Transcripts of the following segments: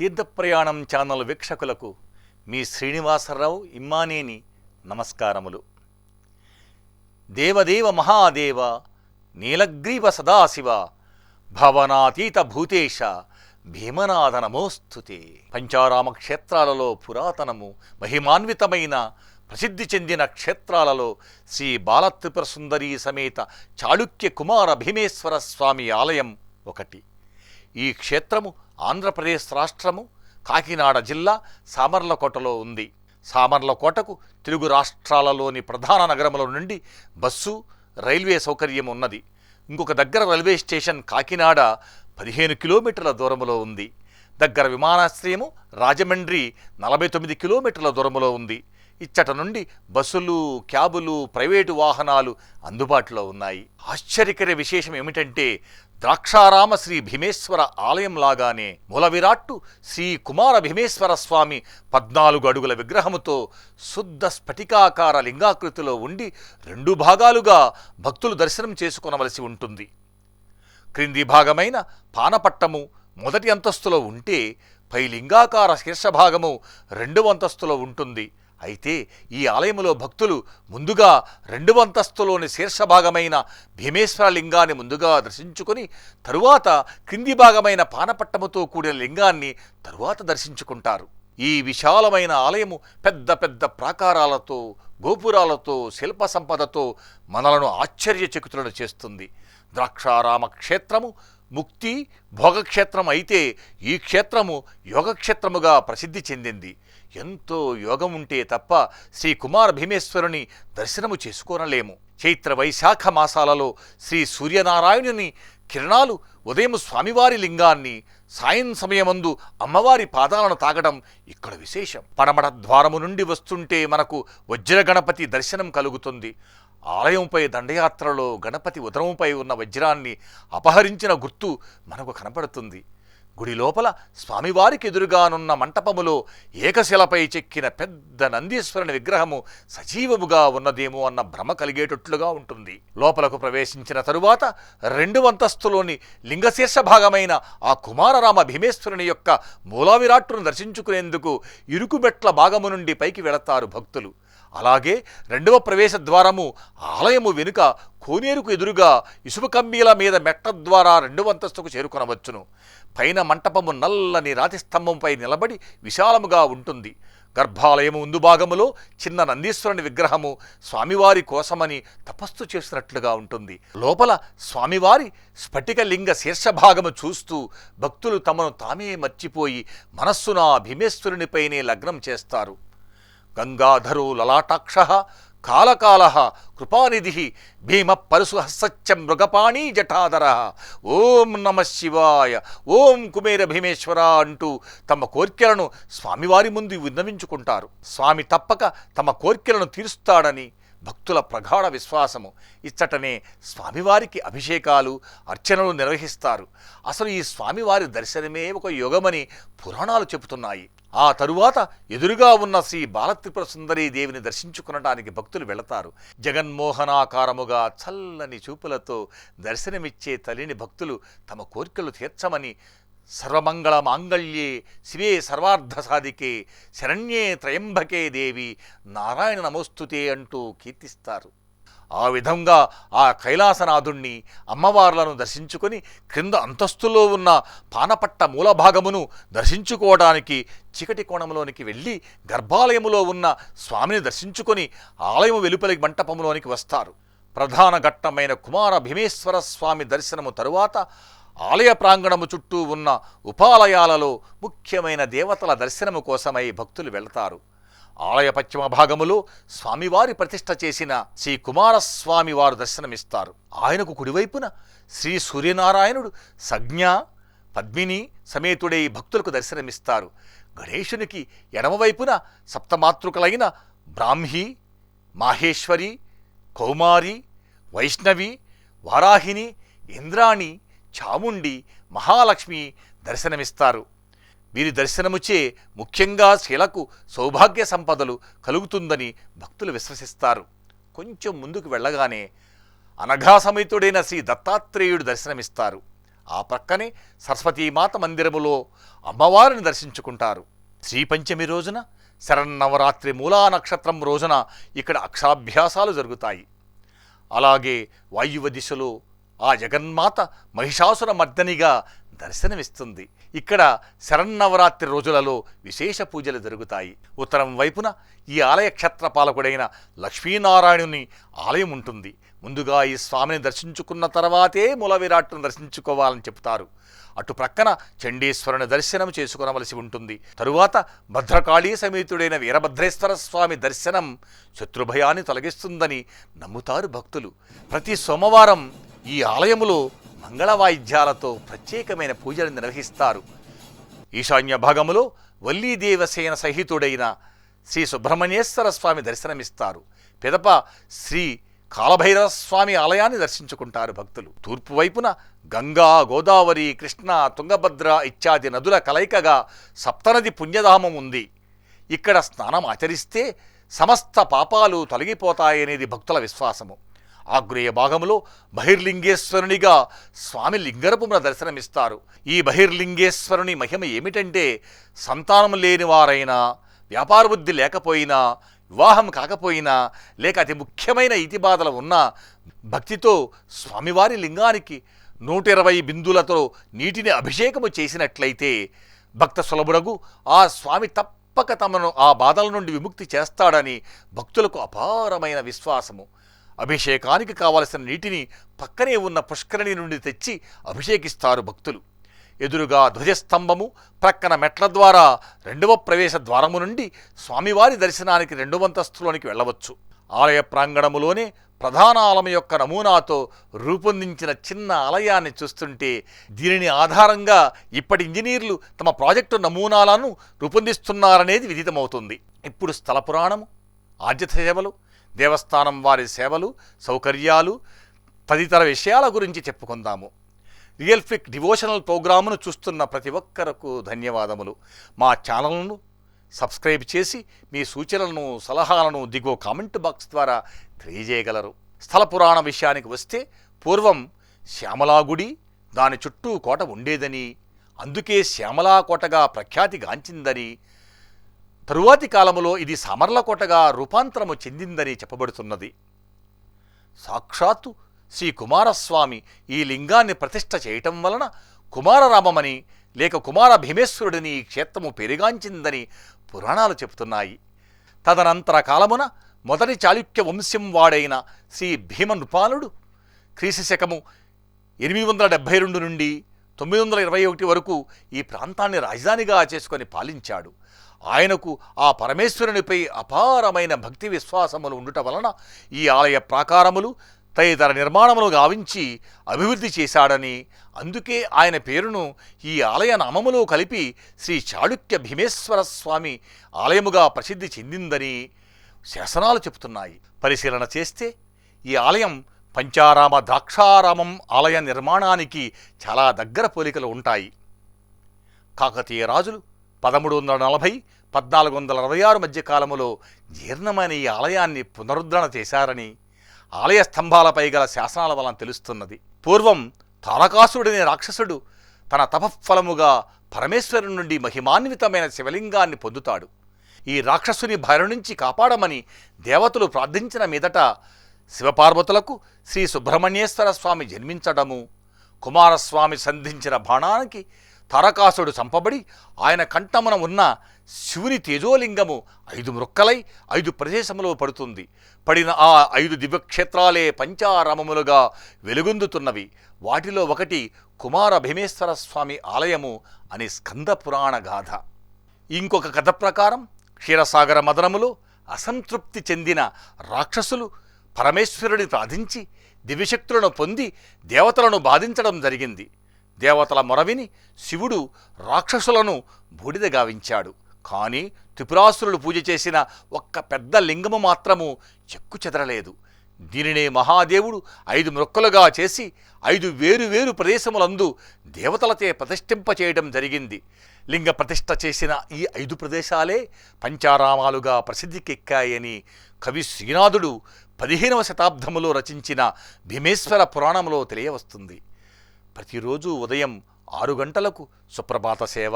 తీర్థప్రయాణం channel వీక్షకులకు మీ శ్రీనివాసరావు ఇమ్మానేని నమస్కారములు. దేవదేవ మహాదేవ నీలగ్రీవ సదాశివ భవనాతీత భూతేశ భీమనాథ నమోస్తుతే. పంచారామ క్షేత్రాలలో పురాతనము మహిమాన్వితమైన ప్రసిద్ధి చెందిన క్షేత్రాలలో శ్రీ బాలత్రిపుర సుందరీ సమేత చాళుక్య కుమార భీమేశ్వర స్వామి ఆలయం ఒకటి. ఈ క్షేత్రము ఆంధ్రప్రదేశ్ రాష్ట్రము కాకినాడ జిల్లా సామర్లకోటలో ఉంది. సామర్లకోటకు తెలుగు రాష్ట్రాలలోని ప్రధాన నగరముల నుండి బస్సు రైల్వే సౌకర్యం ఉన్నది. ఇంకొక దగ్గర రైల్వే స్టేషన్ కాకినాడ 15 కిలోమీటర్ల దూరములో ఉంది. దగ్గర విమానాశ్రయము రాజమండ్రి 49 కిలోమీటర్ల దూరములో ఉంది. ఇచ్చట నుండి బస్సులు, క్యాబులు, ప్రైవేటు వాహనాలు అందుబాటులో ఉన్నాయి. ఆశ్చర్యకర విశేషం ఏమిటంటే ద్రాక్షారామ శ్రీ భీమేశ్వర ఆలయం లాగానే మూల విరాట్టు శ్రీ కుమార భీమేశ్వర స్వామి 14 అడుగుల విగ్రహముతో శుద్ధ స్ఫటికాకార లింగాకృతిలో ఉండి 2 భాగాలుగా భక్తులు దర్శనం చేసుకొనవలసి ఉంటుంది. క్రింది భాగమైన పానపట్టము మొదటి అంతస్తులో ఉంటే పై లింగాకార శీర్షభాగము 2వ అంతస్తులో ఉంటుంది. అయితే ఈ ఆలయములో భక్తులు ముందుగా 2వ అంతస్తులోని శీర్షభాగమైన భీమేశ్వర లింగాన్ని ముందుగా దర్శించుకొని తరువాత క్రింది భాగమైన పానపట్టముతో కూడిన లింగాన్ని తరువాత దర్శించుకుంటారు. ఈ విశాలమైన ఆలయము పెద్ద పెద్ద ప్రాకారాలతో, గోపురాలతో, శిల్ప సంపదతో మనలను ఆశ్చర్యచకితులను చేస్తుంది. ద్రాక్షారామ క్షేత్రము ముక్తి భోగక్షేత్రం అయితే ఈ క్షేత్రము యోగక్షేత్రముగా ప్రసిద్ధి చెందింది. ఎంతో యోగం ఉంటే తప్ప శ్రీ కుమార భీమేశ్వరుని దర్శనము చేసుకోనలేము. చైత్ర వైశాఖ మాసాలలో శ్రీ సూర్యనారాయణుని కిరణాలు ఉదయం స్వామివారి లింగాన్ని, సాయం సమయమందు అమ్మవారి పాదాలను తాగడం ఇక్కడ విశేషం. పడమట ద్వారము నుండి వస్తుంటే మనకు వజ్ర గణపతి దర్శనం కలుగుతుంది. ఆలయంపై దండయాత్రలో గణపతి ఉదరముపై ఉన్న వజ్రాన్ని అపహరించిన గుర్తు మనకు కనపడుతుంది. గుడి లోపల స్వామివారికి ఎదురుగానున్న మంటపములో ఏకశిలపై చెక్కిన పెద్ద నందీశ్వరుని విగ్రహము సజీవముగా ఉన్నదేమో అన్న భ్రమ కలిగేటట్లుగా ఉంటుంది. లోపలకు ప్రవేశించిన తరువాత 2వ అంతస్తులోని లింగశీర్ష భాగమైన ఆ కుమారరామ భీమేశ్వరుని యొక్క మూలావిరాట్టును దర్శించుకునేందుకు ఇరుకుబెట్ల భాగము నుండి పైకి వెళతారు భక్తులు. అలాగే 2వ ప్రవేశ ద్వారము ఆలయము వెనుక కోనేరుకు ఎదురుగా ఇసుక కమ్మీల మీద మెట్ల ద్వారా 2వ అంతస్తుకు చేరుకొనవచ్చును. పైన మంటపము నల్లని రాతి స్తంభంపై నిలబడి విశాలముగా ఉంటుంది. గర్భాలయము ముందు భాగములో చిన్న నందీశ్వరుని విగ్రహము స్వామివారి కోసమని తపస్సు చేసినట్లుగా ఉంటుంది. లోపల స్వామివారి స్ఫటిక లింగ శీర్షభాగము చూస్తూ భక్తులు తమను తామే మర్చిపోయి మనస్సున భీమేశ్వరునిపైనే లగ్నం చేస్తారు. గంగాధరో లలాటాక్ష కాలకాల కృపానిధి భీమ పరశుహస్సత్యం మృగపాణీ జటాధర ఓం నమ శివాయ ఓం కుబేర భీమేశ్వర అంటూ తమ కోర్కెలను స్వామివారి ముందు విన్నవించుకుంటారు. స్వామి తప్పక తమ కోర్కెలను తీరుస్తాడని భక్తుల ప్రగాఢ విశ్వాసము. ఇచ్చటనే స్వామివారికి అభిషేకాలు, అర్చనలు నిర్వహిస్తారు. అసలు ఈ స్వామివారి దర్శనమే ఒక యోగమని పురాణాలు చెబుతున్నాయి. ఆ తరువాత ఎదురుగా ఉన్న శ్రీ బాలత్రిపుర సుందరీ దేవిని దర్శించుకునడానికి భక్తులు వెళతారు. జగన్మోహనాకారముగా చల్లని చూపులతో దర్శనమిచ్చే తల్లిని భక్తులు తమ కోరికలు తీర్చమని సర్వమంగళ మాంగళ్యే శివే సర్వార్థ సాధికే శరణ్యే త్రయంబకే దేవి నారాయణ నమోస్తుతే అంటూ కీర్తిస్తారు. ఆ విధంగా ఆ కైలాసనాథుణ్ణి, అమ్మవార్లను దర్శించుకొని క్రింద అంతస్తులో ఉన్న పానపట్ట మూలభాగమును దర్శించుకోవడానికి చీకటి కోణంలోనికి వెళ్ళి గర్భాలయములో ఉన్న స్వామిని దర్శించుకొని ఆలయము వెలుపలి మంటపంలోనికి వస్తారు. ప్రధాన ఘట్టమైన కుమార భీమేశ్వర స్వామి దర్శనము తరువాత ఆలయ ప్రాంగణము చుట్టూ ఉన్న ఉపాలయాలలో ముఖ్యమైన దేవతల దర్శనము కోసమై భక్తులు వెళతారు. ఆలయ పశ్చిమ భాగములో స్వామివారి ప్రతిష్ఠ చేసిన శ్రీ కుమారస్వామి వారు దర్శనమిస్తారు. ఆయనకు కుడివైపున శ్రీ సూర్యనారాయణుడు సజ్ఞ పద్మిని సమేతుడై భక్తులకు దర్శనమిస్తారు. గణేశునికి ఎడమవైపున సప్తమాతృకలైన బ్రాహ్మి, మాహేశ్వరి, కౌమారి, వైష్ణవి, వారాహిని, ఇంద్రాణి, చాముండి, మహాలక్ష్మి దర్శనమిస్తారు. వీరి దర్శనముచే ముఖ్యంగా స్త్రీలకు సౌభాగ్య సంపదలు కలుగుతుందని భక్తులు విశ్వసిస్తారు. కొంచెం ముందుకు వెళ్ళగానే అనఘాసమేతుడైన శ్రీ దత్తాత్రేయుడు దర్శనమిస్తారు. ఆ ప్రక్కనే సరస్వతీమాత మందిరములో అమ్మవారిని దర్శించుకుంటారు. శ్రీపంచమి రోజున శరన్నవరాత్రి మూలా నక్షత్రం రోజున ఇక్కడ అక్షరాభ్యాసాలు జరుగుతాయి. అలాగే వాయువ్య దిశలో ఆ జగన్మాత మహిషాసుర మర్దనిగా దర్శనమిస్తుంది. ఇక్కడ శరన్నవరాత్రి రోజులలో విశేష పూజలు జరుగుతాయి. ఉత్తరం వైపున ఈ ఆలయ క్షేత్రపాలకుడైన లక్ష్మీనారాయణుని ఆలయం ఉంటుంది. ముందుగా ఈ స్వామిని దర్శించుకున్న తర్వాతే మూల విరాట్టును దర్శించుకోవాలని చెబుతారు. అటు ప్రక్కన చండీశ్వరుని దర్శనం చేసుకునవలసి ఉంటుంది. తరువాత భద్రకాళీ సమేతుడైన వీరభద్రేశ్వర స్వామి దర్శనం శత్రుభయాన్ని తొలగిస్తుందని నమ్ముతారు భక్తులు. ప్రతి సోమవారం ఈ ఆలయములో మంగళ వాయిద్యాలతో ప్రత్యేకమైన పూజలు నిర్వహిస్తారు. ఈశాన్య భాగములో వల్లీదేవసేన సహితుడైన శ్రీ సుబ్రహ్మణ్యేశ్వర స్వామి దర్శనమిస్తారు. పిదప శ్రీ కాలభైరవ స్వామి ఆలయాన్ని దర్శించుకుంటారు భక్తులు. తూర్పు వైపున గంగా, గోదావరి, కృష్ణ, తుంగభద్ర ఇత్యాది నదుల కలయికగా సప్తనది పుణ్యధామం ఉంది. ఇక్కడ స్నానం ఆచరిస్తే సమస్త పాపాలు తొలగిపోతాయనేది భక్తుల విశ్వాసము. ఆగ్నేయ భాగంలో బహిర్లింగేశ్వరునిగా స్వామి లింగరూపమున దర్శనమిస్తారు. ఈ బహిర్లింగేశ్వరుని మహిమ ఏమిటంటే, సంతానం లేని వారైనా, వ్యాపార బుద్ధి లేకపోయినా, వివాహం కాకపోయినా, లేక అతి ముఖ్యమైన ఇతిబాధలు ఉన్నా భక్తితో స్వామివారి లింగానికి 120 బిందులతో నీటిని అభిషేకము చేసినట్లయితే భక్త సులభుడగు ఆ స్వామి తప్పక తమను ఆ బాధల నుండి విముక్తి చేస్తాడని భక్తులకు అపారమైన విశ్వాసము. అభిషేకానికి కావలసిన నీటిని పక్కనే ఉన్న పుష్కరిణి నుండి తెచ్చి అభిషేకిస్తారు భక్తులు. ఎదురుగా ధ్వజస్తంభము, ప్రక్కన మెట్ల ద్వారా 2వ ప్రవేశ ద్వారము నుండి స్వామివారి దర్శనానికి 2వ అంతస్తులోనికి వెళ్ళవచ్చు. ఆలయ ప్రాంగణములోనే ప్రధాన ఆలయం యొక్క నమూనాతో రూపొందించిన చిన్న ఆలయాన్ని చూస్తుంటే దీనిని ఆధారంగా ఇప్పటి ఇంజనీర్లు తమ ప్రాజెక్టు నమూనాలను రూపొందిస్తున్నారనేది విదితమవుతుంది. ఇప్పుడు స్థల పురాణము, ఆర్జిత సేవలు, దేవస్థానం వారి సేవలు, సౌకర్యాలు తదితర విషయాల గురించి చెప్పుకుందాము. రియల్ ఫ్లిక్ డివోషనల్ ప్రోగ్రామును చూస్తున్న ప్రతి ఒక్కరకు ధన్యవాదములు. మా ఛానల్ను సబ్స్క్రైబ్ చేసి మీ సూచనలను, సలహాలను దిగువ కామెంట్ బాక్స్ ద్వారా తెలియజేయగలరు. స్థల పురాణ విషయానికి వస్తే పూర్వం శ్యామలాగుడి, దాని చుట్టూ కోట ఉండేదని, అందుకే శ్యామలా కోటగా ప్రఖ్యాతిగాంచిందని, తరువాతి కాలంలో ఇది సామర్లకోటగా రూపాంతరము చెందిందని చెప్పబడుతున్నది. సాక్షాత్తు శ్రీ కుమారస్వామి ఈ లింగాన్ని ప్రతిష్ఠ చేయటం వలన కుమారరామమని లేక కుమార భీమేశ్వరుడిని ఈ క్షేత్రము పెరిగాంచిందని పురాణాలు చెబుతున్నాయి. తదనంతర కాలమున మొదటి చాళుక్య వంశం వాడైన శ్రీ భీమనృపాలుడు క్రీస్తు శకము 872 నుండి 921 వరకు ఈ ప్రాంతాన్ని రాజధానిగా చేసుకొని పాలించాడు. ఆయనకు ఆ పరమేశ్వరునిపై అపారమైన భక్తి విశ్వాసములు ఉండుట వలన ఈ ఆలయ ప్రాకారములు తదితర నిర్మాణములు గావించి అభివృద్ధి చేశాడని, అందుకే ఆయన పేరును ఈ ఆలయ నామములో కలిపి శ్రీ చాళుక్య భీమేశ్వర స్వామి ఆలయముగా ప్రసిద్ధి చెందిందని శాసనాలు చెబుతున్నాయి. పరిశీలన చేస్తే ఈ ఆలయం పంచారామ ద్రాక్షారామం ఆలయ నిర్మాణానికి చాలా దగ్గర పోలికలు ఉంటాయి. కాకతీయ రాజులు 1340-1466 మధ్య కాలములో జీర్ణమైన ఈ ఆలయాన్ని పునరుద్ధరణ చేశారని ఆలయ స్తంభాలపై గల శాసనాల వలన తెలుస్తున్నది. పూర్వం తారకాసురుడనే రాక్షసుడు తన తపఫలముగా పరమేశ్వరుని నుండి మహిమాన్వితమైన శివలింగాన్ని పొందుతాడు. ఈ రాక్షసుని బారి నుంచి కాపాడమని దేవతలు ప్రార్థించిన మీదట శివపార్వతులకు శ్రీ సుబ్రహ్మణ్యేశ్వర స్వామి జన్మించడము, కుమారస్వామి సంధించిన బాణానికి తారకాసుడు చంపబడి ఆయన కంఠమున ఉన్న శివుని తేజోలింగము 5 మృక్కలై 5 ప్రదేశములో పడుతుంది. పడిన ఆ 5 దివ్యక్షేత్రాలే పంచారామములుగా వెలుగొందుతున్నవి. వాటిలో ఒకటి కుమార భీమేశ్వర స్వామి ఆలయము అని స్కంద పురాణ గాథ. ఇంకొక కథ ప్రకారం క్షీరసాగర మదనములో అసంతృప్తి చెందిన రాక్షసులు పరమేశ్వరుని ప్రార్థించి దివ్యశక్తులను పొంది దేవతలను బాధించడం జరిగింది. దేవతల మొరవిని శివుడు రాక్షసులను బూడిద గావించాడు. కానీ త్రిపురాసురులు పూజ చేసిన ఒక్క పెద్ద లింగము మాత్రము చెక్కు చెదరలేదు. దీనినే మహాదేవుడు 5 మృక్కలుగా చేసి 5 వేరు వేరు ప్రదేశములందు దేవతలచే ప్రతిష్ఠింపచేయడం జరిగింది. లింగ ప్రతిష్ఠ చేసిన ఈ 5 ప్రదేశాలే పంచారామాలుగా ప్రసిద్ధికెక్కాయని కవి శ్రీనాథుడు 15వ శతాబ్దములో రచించిన భీమేశ్వర పురాణంలో తెలియవస్తుంది. ప్రతిరోజు ఉదయం 6 గంటలకు సుప్రభాత సేవ,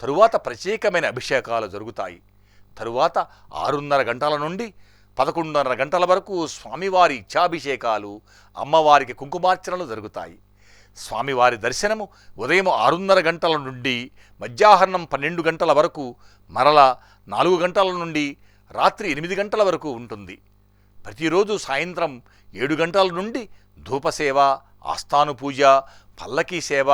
తరువాత ప్రత్యేకమైన అభిషేకాలు జరుగుతాయి. తరువాత 6:30 గంటల నుండి 11:30 గంటల వరకు స్వామివారి ఇచ్ఛాభిషేకాలు, అమ్మవారికి కుంకుమార్చనలు జరుగుతాయి. స్వామివారి దర్శనము ఉదయం 6:30 గంటల నుండి మధ్యాహ్నం 12 గంటల వరకు, మరల 4 గంటల నుండి రాత్రి 8 గంటల వరకు ఉంటుంది. ప్రతిరోజు సాయంత్రం 7 గంటల నుండి ధూపసేవ, ఆస్థాను పూజ, పల్లకీ సేవ,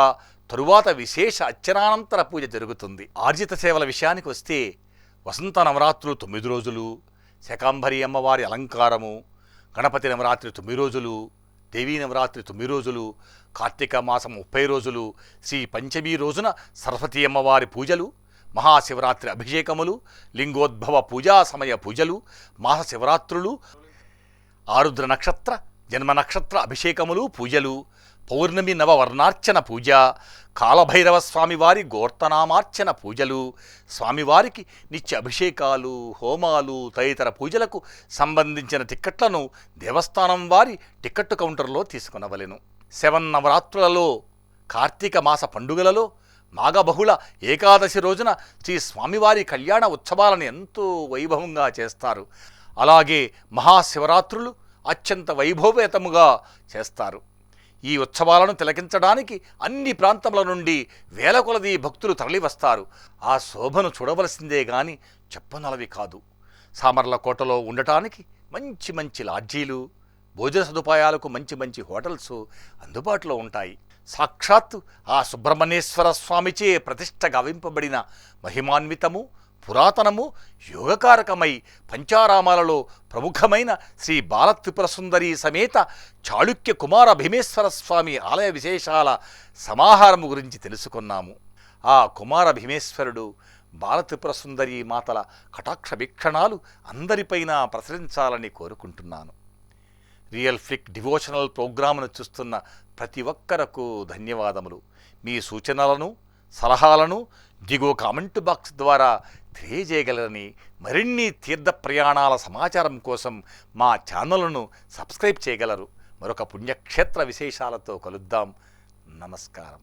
తరువాత విశేష అర్చనానంతర పూజ జరుగుతుంది. ఆర్జిత సేవల విషయానికి వస్తే వసంత నవరాత్రులు 9 రోజులు, శకాంబరి అమ్మవారి అలంకారము, గణపతి నవరాత్రి 9 రోజులు, దేవీ నవరాత్రి 9 రోజులు, కార్తీక మాసం 30 రోజులు, శ్రీ పంచమి రోజున సరస్వతీ అమ్మవారి పూజలు, మహాశివరాత్రి అభిషేకములు, లింగోద్భవ పూజా సమయ పూజలు, మాస శివరాత్రులు, ఆరుద్ర నక్షత్ర జన్మ నక్షత్ర అభిషేకములు పూజలు, పౌర్ణమి నవవర్ణార్చన పూజ, కాలభైరవ స్వామివారి గోర్తనామార్చన పూజలు, స్వామివారికి నిత్య అభిషేకాలు, హోమాలు తదితర పూజలకు సంబంధించిన టిక్కెట్లను దేవస్థానం వారి టిక్కెట్టు కౌంటర్లో తీసుకునవలెను. శవన్నవరాత్రులలో, కార్తీక మాస పండుగలలో, మాఘబహుళ ఏకాదశి రోజున శ్రీ స్వామివారి కళ్యాణ ఉత్సవాలను ఎంతో వైభవంగా చేస్తారు. అలాగే మహాశివరాత్రులు అత్యంత వైభవేతముగా చేస్తారు. ఈ ఉత్సవాలను తిలకించడానికి అన్ని ప్రాంతముల నుండి వేల కొలది భక్తులు తరలివస్తారు. ఆ శోభను చూడవలసిందే గాని చెప్పనలవి కాదు. సామర్లకోటలో ఉండటానికి మంచి మంచి లాడ్జీలు, భోజన సదుపాయాలకు మంచి మంచి హోటల్స్ అందుబాటులో ఉంటాయి. సాక్షాత్తు ఆ సుబ్రహ్మణ్యేశ్వర స్వామిచే ప్రతిష్ఠ గావింపబడిన మహిమాన్వితము, పురాతనము, యోగకారకమై పంచారామాలలో ప్రముఖమైన శ్రీ బాలత్రిపుర సుందరి సమేత చాళుక్య కుమార భీమేశ్వర స్వామి ఆలయ విశేషాల సమాహారము గురించి తెలుసుకున్నాము. ఆ కుమార భీమేశ్వరుడు, బాలత్రిపుర సుందరి మాతల కటాక్ష వీక్షణాలు అందరిపైన ప్రసరించాలని కోరుకుంటున్నాను. రియల్ ఫ్లిక్ డివోషనల్ ప్రోగ్రామును చూస్తున్న ప్రతి ఒక్కరకు ధన్యవాదములు. మీ సూచనలను, సలహాలను దిగువ కామెంట్ బాక్స్ ద్వారా తెలియజేయగలరని, మరిన్ని తీర్థ ప్రయాణాల సమాచారం కోసం మా ఛానల్ను సబ్స్క్రైబ్ చేయగలరు. మరొక పుణ్యక్షేత్ర విశేషాలతో కలుద్దాం. నమస్కారం.